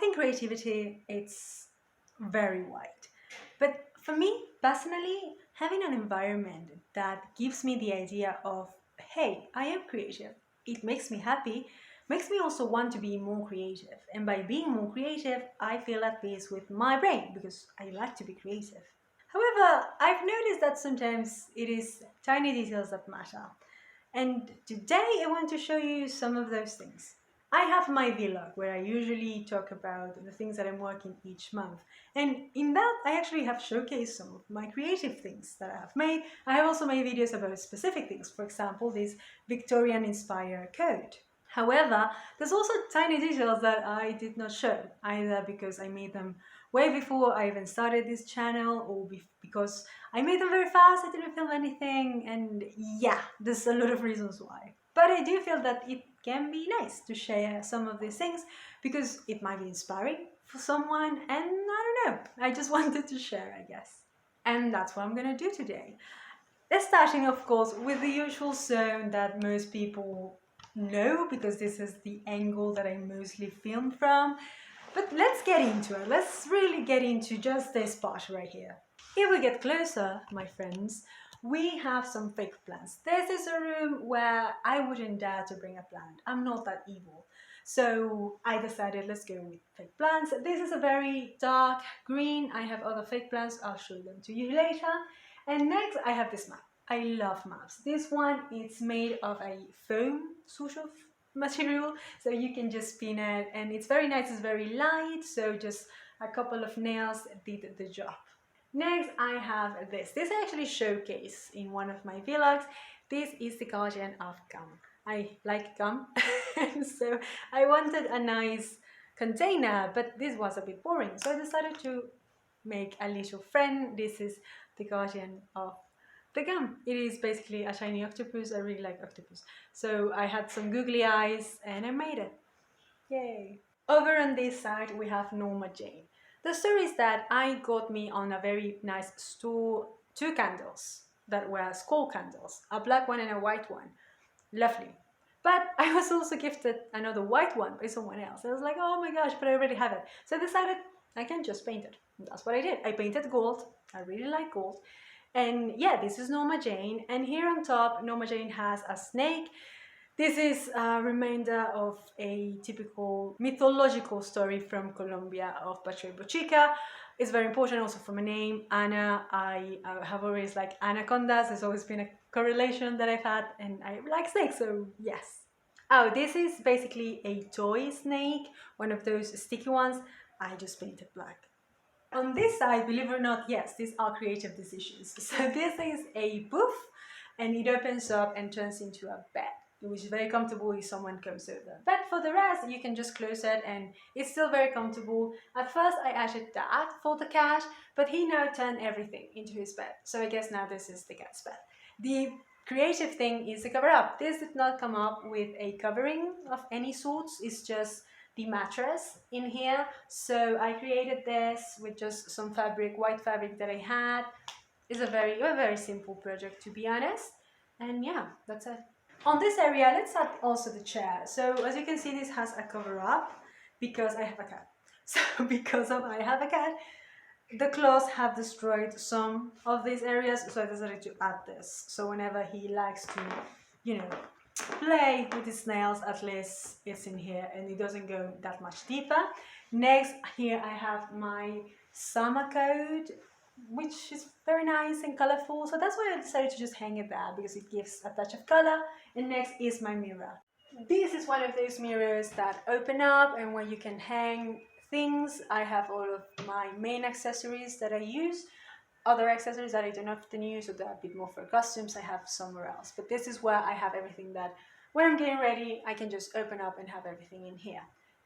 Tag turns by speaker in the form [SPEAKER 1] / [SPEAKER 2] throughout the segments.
[SPEAKER 1] think creativity it's very wide. But for me personally, having an environment that gives me the idea of, hey, I am creative, it makes me happy, makes me also want to be more creative. And by being more creative, I feel at peace with my brain because I like to be creative. However, I've noticed that sometimes it is tiny details that matter. And today I want to show you some of those things. I have my vlog where I usually talk about the things that I'm working each month. And in that, I actually have showcased some of my creative things that I have made. I have also made videos about specific things, for example, this Victorian inspired coat. However, there's also tiny details that I did not show, either because I made them way before I even started this channel, or because I made them very fast, I didn't film anything, and yeah, there's a lot of reasons why. But I do feel that it can be nice to share some of these things because it might be inspiring for someone, and I don't know, I just wanted to share, I guess. And that's what I'm gonna do today. Starting, of course, with the usual zone that most people know because this is the angle that I mostly film from. But let's get into it. Let's really get into just this part right here. If we get closer, my friends, we have some fake plants. This is a room where I wouldn't dare to bring a plant. I'm not that evil. So I decided let's go with fake plants. This is a very dark green. I have other fake plants. I'll show them to you later. And next I have this map. I love maps. This one is made of a foam sort of material, so you can just spin it, and it's very nice. It's very light, so just a couple of nails did the job. Next I have this. This I actually showcase in one of my vlogs. This is the Guardian of Gum. I like gum, so I wanted a nice container, but this was a bit boring, so I decided to make a little friend. This is the Guardian of the gum. It is basically a shiny octopus. I really like octopus. So I had some googly eyes and I made it. Yay. Over on this side we have Norma Jane. The story is that I got me on a very nice store two candles that were skull candles, a black one and a white one. Lovely. But I was also gifted another white one by someone else. I was like, oh my gosh, but I already have it. So I decided I can just paint it. And that's what I did. I painted gold. I really like gold. And yeah, this is Norma Jane. And here on top, Norma Jane has a snake. This is a reminder of a typical mythological story from Colombia of Pacho y Bochica. It's very important also from a name, Anna. I have always liked anacondas. There's always been a correlation that I've had, and I like snakes, so yes. Oh, this is basically a toy snake, one of those sticky ones. I just painted black. On this side, believe it or not, yes, these are creative decisions. So this is a poof, and it opens up and turns into a bed, which is very comfortable if someone comes over. But for the rest, you can just close it and it's still very comfortable. At first I added that for the cat, but he now turned everything into his bed. So I guess now this is the cat's bed. The creative thing is the cover up. This did not come up with a covering of any sorts, it's just the mattress in here. So I created this with just some fabric, white fabric that I had. It's a very simple project, to be honest. And yeah, that's it. On this area, let's add also the chair. So as you can see, this has a cover up because I have a cat. So because I have a cat, the claws have destroyed some of these areas, so I decided to add this. So whenever he likes to, you know, play with his nails, at least it's in here and it doesn't go that much deeper. Next, here I have my summer coat, which is very nice and colorful, so that's why I decided to just hang it there because it gives a touch of color. And next is my mirror. This is one of those mirrors that open up and where you can hang things. I have all of my main accessories that I use. Other accessories that I don't often use or that are a bit more for costumes I have somewhere else. But this is where I have everything that when I'm getting ready I can just open up and have everything in here.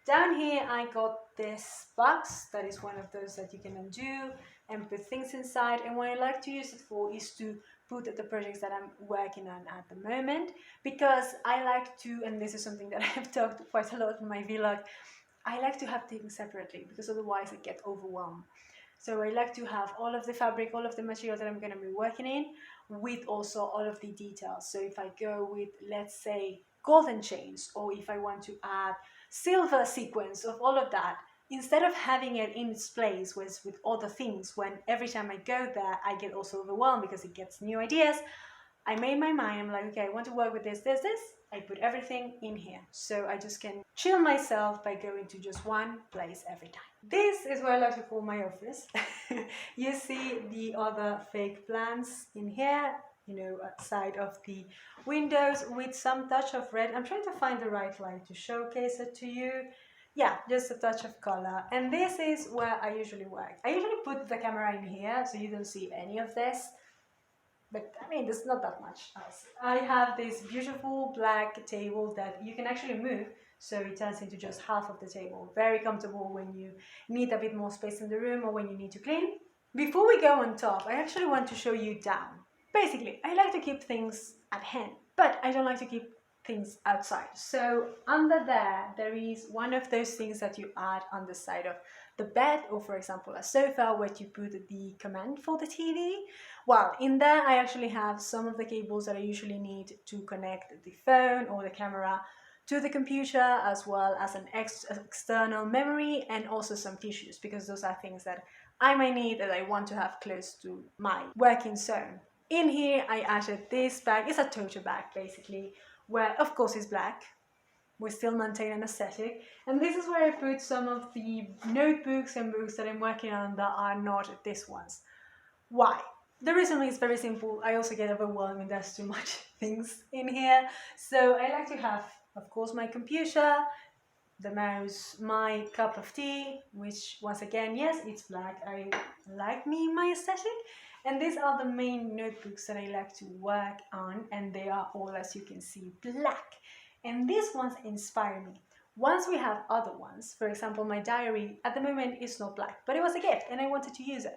[SPEAKER 1] Down here I got this box that is one of those that you can undo and put things inside, and what I like to use it for is to put the projects that I'm working on at the moment, because I like to, and this is something that I've talked quite a lot in my vlog, I like to have things separately because otherwise I get overwhelmed. So I like to have all of the fabric, all of the material that I'm going to be working in, with also all of the details. So if I go with, let's say, golden chains, or if I want to add silver sequins of all of that, instead of having it in its place with other things, when every time I go there I get also overwhelmed because it gets new ideas, I made my mind. I'm like, okay, I want to work with this. I put everything in here. So I just can chill myself by going to just one place every time. This is what I like to call my office. You see the other fake plants in here, you know, outside of the windows with some touch of red. I'm trying to find the right light to showcase it to you. Yeah, just a touch of color. And this is where I usually work. I usually put the camera in here so you don't see any of this. But I mean, there's not that much else. I have this beautiful black table that you can actually move, so it turns into just half of the table. Very comfortable when you need a bit more space in the room or when you need to clean. Before we go on top, I actually want to show you down. Basically, I like to keep things at hand, but I don't like to keep things outside. So under there is one of those things that you add on the side of the bed, or for example a sofa where you put the command for the TV. Well, in there I actually have some of the cables that I usually need to connect the phone or the camera to the computer, as well as an external memory and also some tissues, because those are things that I might need that I want to have close to my working zone. In here I added this bag. It's a tote bag basically, where of course it's black. We still maintain an aesthetic, and this is where I put some of the notebooks and books that I'm working on that are not these ones. Why? The reason is very simple. I also get overwhelmed when there's too much things in here. So I like to have, of course, my computer, the mouse, my cup of tea, which once again, yes, it's black. I like my aesthetic. And these are the main notebooks that I like to work on, and they are all, as you can see, black. And these ones inspire me. Once we have other ones, for example, my diary at the moment is not black, but it was a gift and I wanted to use it.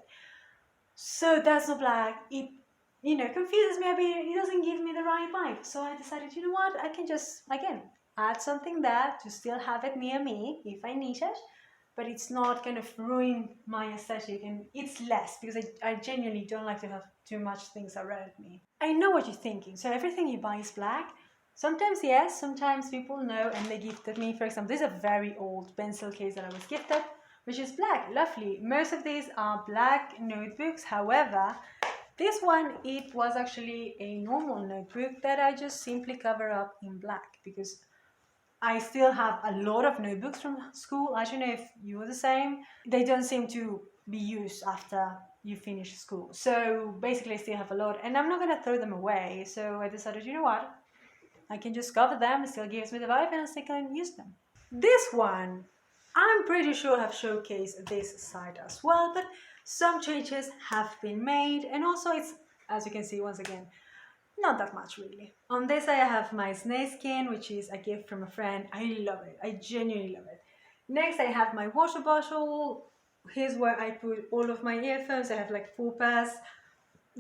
[SPEAKER 1] So that's not black. It, you know, confuses me a bit. It doesn't give me the right vibe. So I decided, you know what, I can just, again, add something there to still have it near me if I need it, but it's not kind of ruin my aesthetic, and it's less because I genuinely don't like to have too much things around me. I know what you're thinking. So everything you buy is black? Sometimes yes, sometimes people know and they gifted me. For example, this is a very old pencil case that I was gifted, which is black. Lovely. Most of these are black notebooks. However, this one, it was actually a normal notebook that I just simply cover up in black because I still have a lot of notebooks from school. I don't know if you were the same. They don't seem to be used after you finish school. So basically I still have a lot and I'm not going to throw them away. So I decided, you know what? I can just cover them, it still gives me the vibe, and I still can use them. This one, I'm pretty sure I've showcased this side as well, but some changes have been made, and also it's, as you can see once again, not that much really. On this I have my snakeskin, which is a gift from a friend. I love it. I genuinely love it. Next I have my water bottle. Here's where I put all of my earphones. I have like 4 pairs.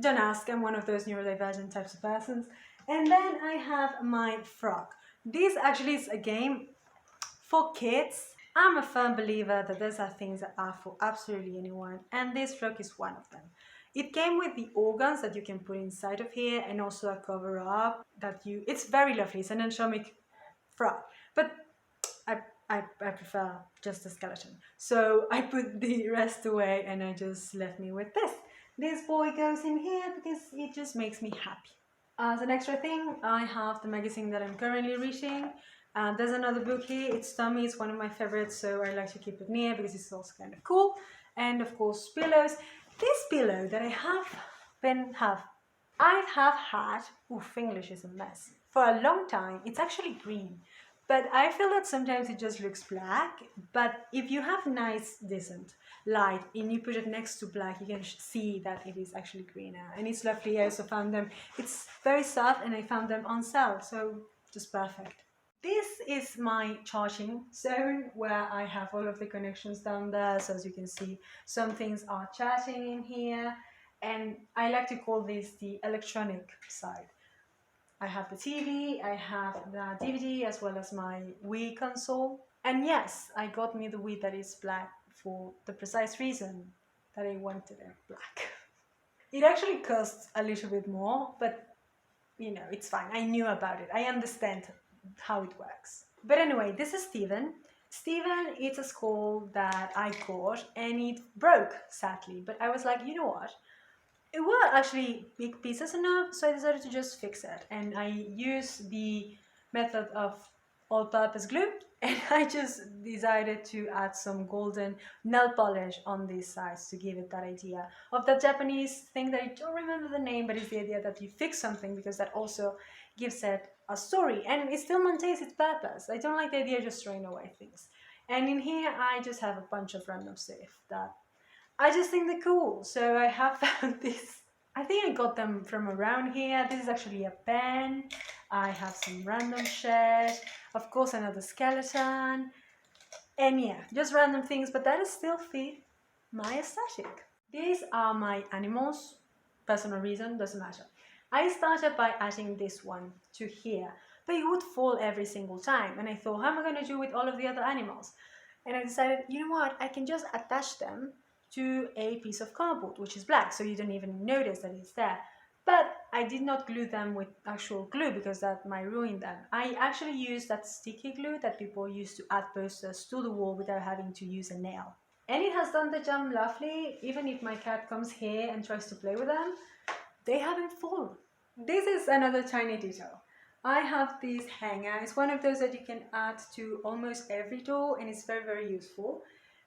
[SPEAKER 1] Don't ask, I'm one of those neurodivergent types of persons. And then I have my frog. This actually is a game for kids. I'm a firm believer that these are things that are for absolutely anyone, and this frog is one of them. It came with the organs that you can put inside of here, and also a cover up that you, it's very lovely. It's an anatomic frog, but I prefer just a skeleton. So I put the rest away and I just left me with this. This boy goes in here because it just makes me happy. As an extra thing, I have the magazine that I'm currently reading. There's another book here. It's Tommy. It's one of my favorites, so I like to keep it near because it's also kind of cool. And of course, pillows. This pillow that I have had, oof, English is a mess, for a long time. It's actually green, but I feel that sometimes it just looks black. But if you have nice, decent light and you put it next to black, you can see that it is actually greener, and it's lovely. I also found them, it's very soft, and I found them on sale, so just perfect. This is my charging zone where I have all of the connections down there. So as you can see, some things are charging in here, and I like to call this the electronic side. I have the TV, I have the DVD, as well as my Wii console. And yes, I got me the Wii that is black for the precise reason that I wanted it black. It actually costs a little bit more, but you know, it's fine. I knew about it. I understand how it works. But anyway, this is Steven. Steven, it's a skull that I got and it broke sadly, but I was like, you know what? It were actually big pieces enough, so I decided to just fix it. And I used the method of all-purpose glue, and I just decided to add some golden nail polish on these sides to give it that idea of that Japanese thing that I don't remember the name, but it's the idea that you fix something because that also gives it a story and it still maintains its purpose. I don't like the idea of just throwing away things. And in here, I just have a bunch of random stuff that I just think they're cool. So I have found this. I think I got them from around here. This is actually a pen. I have some random shit. Of course, another skeleton. And yeah, just random things, but that is still fit my aesthetic. These are my animals. Personal reason, doesn't matter. I started by adding this one to here, but it would fall every single time. And I thought, how am I going to do with all of the other animals? And I decided, you know what, I can just attach them to a piece of cardboard, which is black, so you don't even notice that it's there. But I did not glue them with actual glue because that might ruin them. I actually used that sticky glue that people use to add posters to the wall without having to use a nail. And it has done the job lovely. Even if my cat comes here and tries to play with them, they haven't fallen. This is another tiny detail. I have this hanger. It's one of those that you can add to almost every door and it's very, very useful.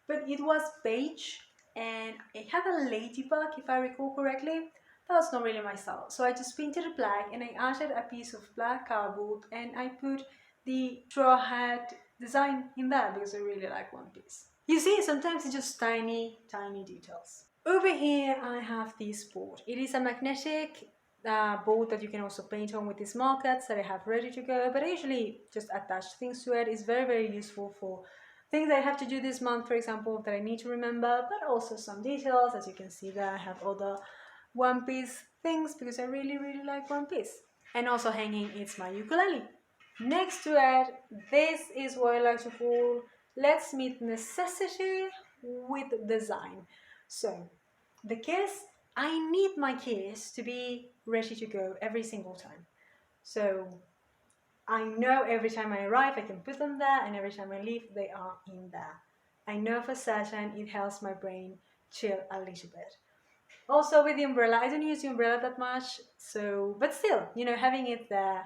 [SPEAKER 1] But it was beige and it had a ladybug, if I recall correctly. That was not really my style. So I just painted it black and I added a piece of black cardboard and I put the straw hat design in there because I really like One Piece. You see, sometimes it's just tiny, tiny details. Over here I have this board. It is a magnetic board that you can also paint on with these markers that I have ready to go, but I usually just attach things to it. It's very, very useful for things I have to do this month, for example, that I need to remember, but also some details. As you can see there, I have other One Piece things because I really, really like One Piece. And also hanging, it's my ukulele. Next to it, this is what I like to call let's meet necessity with design. So, the keys, I need my keys to be ready to go every single time. So, I know every time I arrive, I can put them there, and every time I leave, they are in there. I know for certain it helps my brain chill a little bit. Also with the umbrella, I don't use the umbrella that much, so, but still, having it there,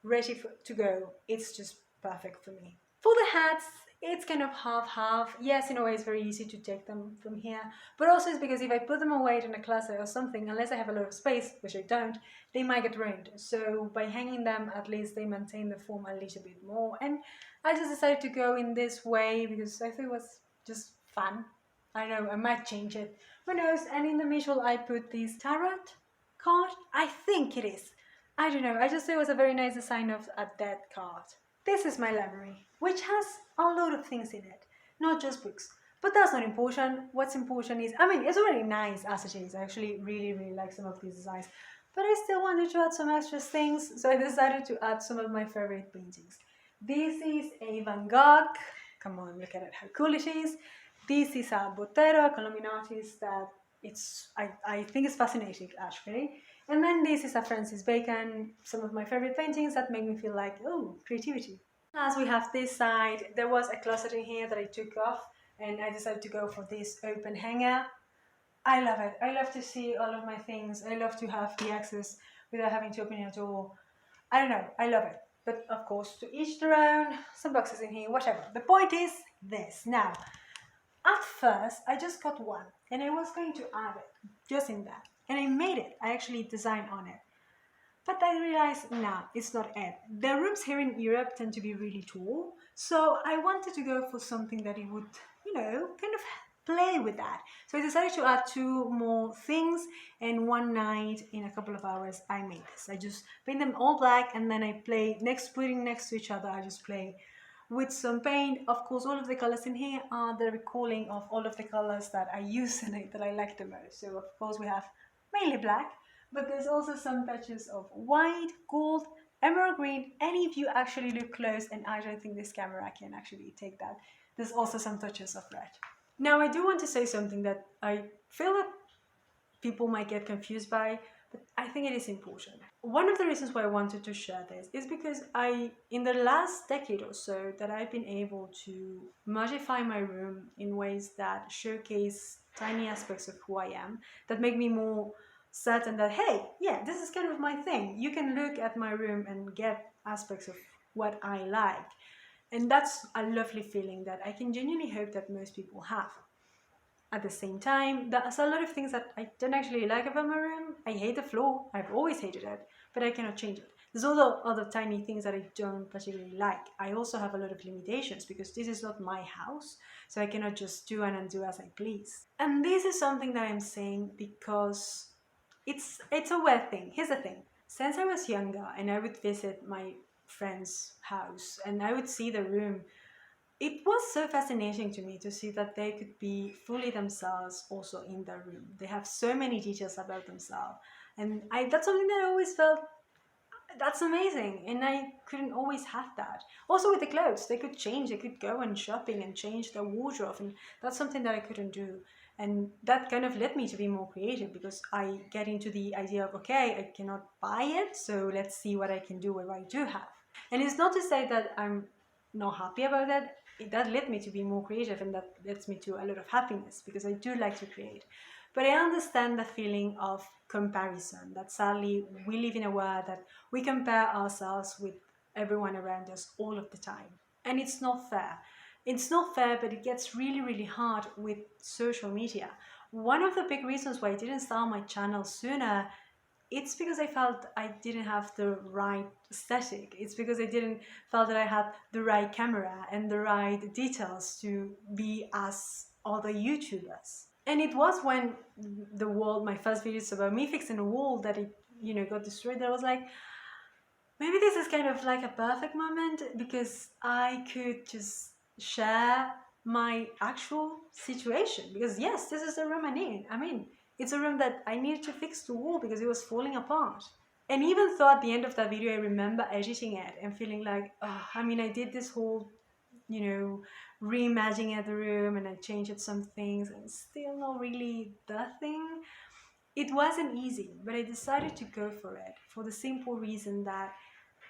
[SPEAKER 1] ready to go, it's just perfect for me. For the hats, it's kind of half-half. Yes, in a way, it's very easy to take them from here, but also it's because if I put them away in a closet or something, unless I have a lot of space, which I don't, they might get ruined. So by hanging them, at least they maintain the form a little bit more. And I just decided to go in this way because I thought it was just fun. I know, I might change it. Who knows? And in the middle, I put this tarot card. I think it is. I don't know. I just thought it was a very nice design of a dead card. This is my library, which has a lot of things in it, not just books. But that's not important. What's important is, it's already nice as it is. I actually really, really like some of these designs. But I still wanted to add some extra things, so I decided to add some of my favorite paintings. This is a Van Gogh. Come on, look at it, how cool it is. This is a Botero, a Colombian artist that I think it's fascinating actually. And then this is a Francis Bacon, some of my favorite paintings that make me feel like, oh, creativity. As we have this side, there was a closet in here that I took off and I decided to go for this open hanger. I love it. I love to see all of my things. I love to have the access without having to open a door. I don't know, I love it. But of course, to each their own, some boxes in here, whatever. The point is this. Now, at first, I just got one and I was going to add it just in that. And I made it. I actually designed on it. But I realized, nah, it's not it. The rooms here in Europe tend to be really tall. So I wanted to go for something that it would, kind of play with that. So I decided to add two more things. And one night, in a couple of hours, I made this. I just paint them all black and then I play, putting next to each other, I just play with some paint. Of course, all of the colors in here are the recalling of all of the colors that I use in it that I like the most. So of course we have mainly black, but there's also some touches of white, gold, emerald green, and if you actually look close, and I don't think this camera can actually take that, there's also some touches of red. Now I do want to say something that I feel that people might get confused by, but I think it is important. one of the reasons why I wanted to share this is because in the last decade or so, that I've been able to modify my room in ways that showcase tiny aspects of who I am, that make me more certain that, hey, yeah, this is kind of my thing. You can look at my room and get aspects of what I like. And that's a lovely feeling that I can genuinely hope that most people have. At the same time, there's a lot of things that I don't actually like about my room. I hate the floor. I've always hated it, but I cannot change it. There's also other tiny things that I don't particularly like. I also have a lot of limitations because this is not my house, so I cannot just do and undo as I please. And this is something that I'm saying because it's a weird thing. Here's the thing. Since I was younger and I would visit my friend's house and I would see the room, it was so fascinating to me to see that they could be fully themselves also in their room. They have so many details about themselves. And that's something that I always felt that's amazing. And I couldn't always have that. Also with the clothes, they could change, they could go and shopping and change their wardrobe. And that's something that I couldn't do. And that kind of led me to be more creative because I get into the idea of, okay, I cannot buy it, so let's see what I can do with what I do have. And it's not to say that I'm not happy about that. That led me to be more creative and that leads me to a lot of happiness because I do like to create. But I understand the feeling of comparison that sadly we live in a world that we compare ourselves with everyone around us all of the time. And it's not fair. It's not fair, but it gets really, really hard with social media. One of the big reasons why I didn't start my channel sooner, it's because I felt I didn't have the right aesthetic. It's because I didn't felt that I had the right camera and the right details to be as other YouTubers. And it was when the wall, my first videos about me fixing a wall, that it, got destroyed. That I was like, maybe this is kind of like a perfect moment because I could just share my actual situation. Because yes, this is the room I need. I mean, it's a room that I needed to fix the wall because it was falling apart. And even though at the end of that video, I remember editing it and feeling like, oh, I mean, I did this whole, reimagining the room and I changed some things and still not really the thing. It wasn't easy, but I decided to go for it for the simple reason that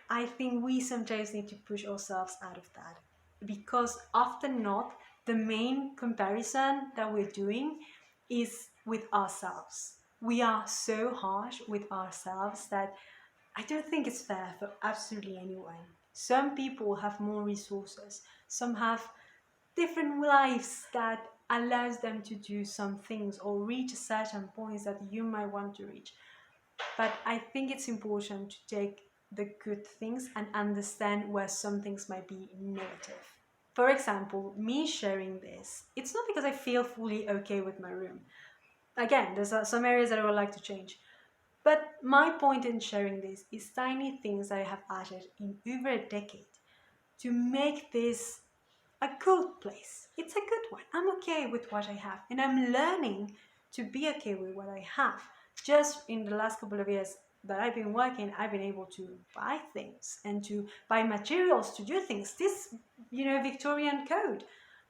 [SPEAKER 1] I think we sometimes need to push ourselves out of that because often not the main comparison that we're doing is with ourselves. We are so harsh with ourselves that I don't think it's fair for absolutely anyone. Some people have more resources, some have different lives that allows them to do some things or reach certain points that you might want to reach. But I think it's important to take the good things and understand where some things might be negative. For example, me sharing this, it's not because I feel fully okay with my room. Again, there's some areas that I would like to change. But my point in sharing this is tiny things that I have added in over a decade to make this a good place. It's a good one. I'm okay with what I have, and I'm learning to be okay with what I have. Just in the last couple of years that I've been working, I've been able to buy things and to buy materials to do things. This, Victorian code.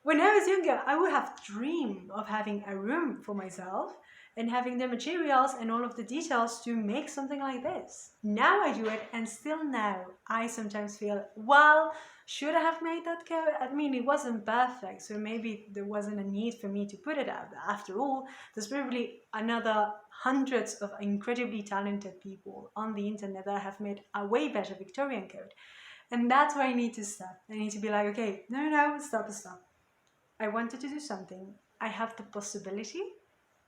[SPEAKER 1] When I was younger, I would have dreamed of having a room for myself and having the materials and all of the details to make something like this. Now I do it, and still now I sometimes feel, well, should I have made that code? I mean, it wasn't perfect, so maybe there wasn't a need for me to put it out. After all, there's probably another hundreds of incredibly talented people on the internet that have made a way better Victorian code. And that's where I need to stop. I need to be like, okay, no, stop. I wanted to do something. I have the possibility,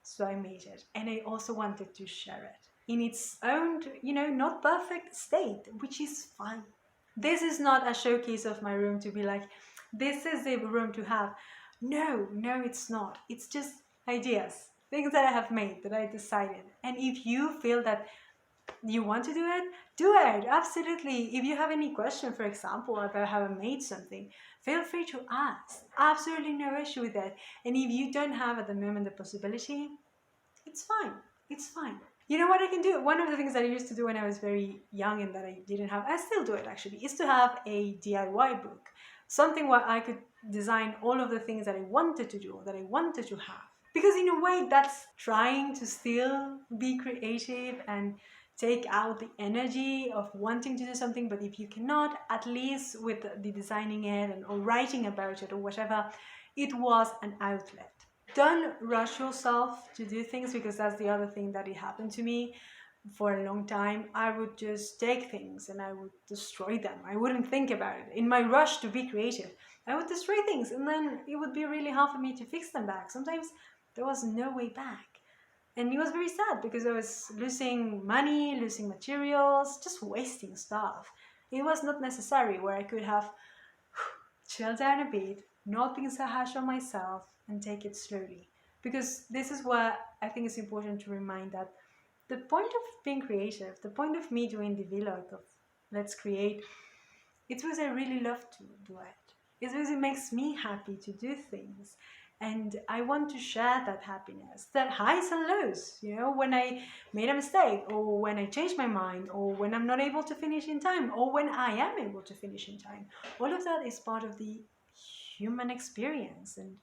[SPEAKER 1] so I made it. And I also wanted to share it in its own, not perfect state, which is fine. This is not a showcase of my room to be like, this is the room to have. No, it's not. It's just ideas, things that I have made, that I decided. And if you feel that you want to do it, absolutely. If you have any question, for example, about how I made something, feel free to ask. Absolutely no issue with that. And if you don't have at the moment the possibility, it's fine. It's fine. You know what I can do? One of the things that I used to do when I was very young and that I didn't have, I still do it actually, is to have a DIY book. Something where I could design all of the things that I wanted to do or that I wanted to have. Because in a way, that's trying to still be creative and take out the energy of wanting to do something, but if you cannot, at least with the designing it and or writing about it or whatever, it was an outlet. Don't rush yourself to do things, because that's the other thing that it happened to me. For a long time, I would just take things and I would destroy them. I wouldn't think about it. In my rush to be creative, I would destroy things, and then it would be really hard for me to fix them back. Sometimes there was no way back. And it was very sad because I was losing money, losing materials, just wasting stuff. It was not necessary, where I could have chilled down a bit, not being so harsh on myself, and take it slowly. Because this is where I think it's important to remind that the point of being creative, the point of me doing the vlog of Let's Create, it's because I really love to do it. It's because it makes me happy to do things. And I want to share that happiness, that highs and lows, when I made a mistake, or when I change my mind, or when I'm not able to finish in time, or when I am able to finish in time. All of that is part of the human experience. And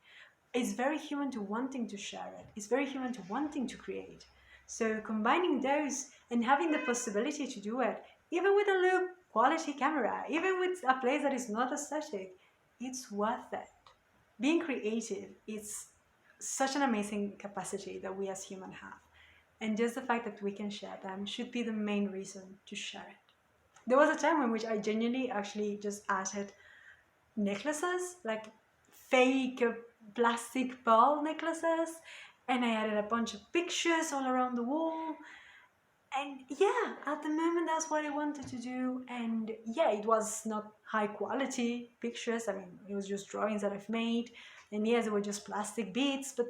[SPEAKER 1] it's very human to wanting to share it. It's very human to wanting to create. So combining those and having the possibility to do it, even with a low quality camera, even with a place that is not aesthetic, it's worth it. Being creative is such an amazing capacity that we as humans have. And just the fact that we can share them should be the main reason to share it. There was a time in which I genuinely actually just added necklaces, like fake plastic pearl necklaces, and I added a bunch of pictures all around the wall. And yeah, at the moment that's what I wanted to do. And yeah, it was not high quality pictures. I mean, it was just drawings that I've made, and yes, they were just plastic beads, but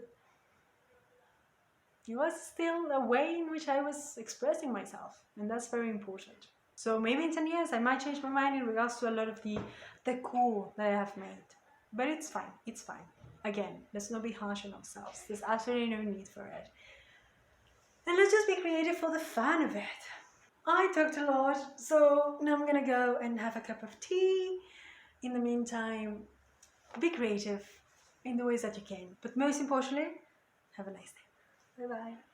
[SPEAKER 1] it was still a way in which I was expressing myself, and that's very important. So maybe in 10 years I might change my mind in regards to a lot of the decor that I have made. But it's fine, it's fine. Again, let's not be harsh on ourselves. There's absolutely no need for it. And let's just be creative for the fun of it. I talked a lot, so now I'm gonna go and have a cup of tea. In the meantime, be creative in the ways that you can. But most importantly, have a nice day. Bye bye.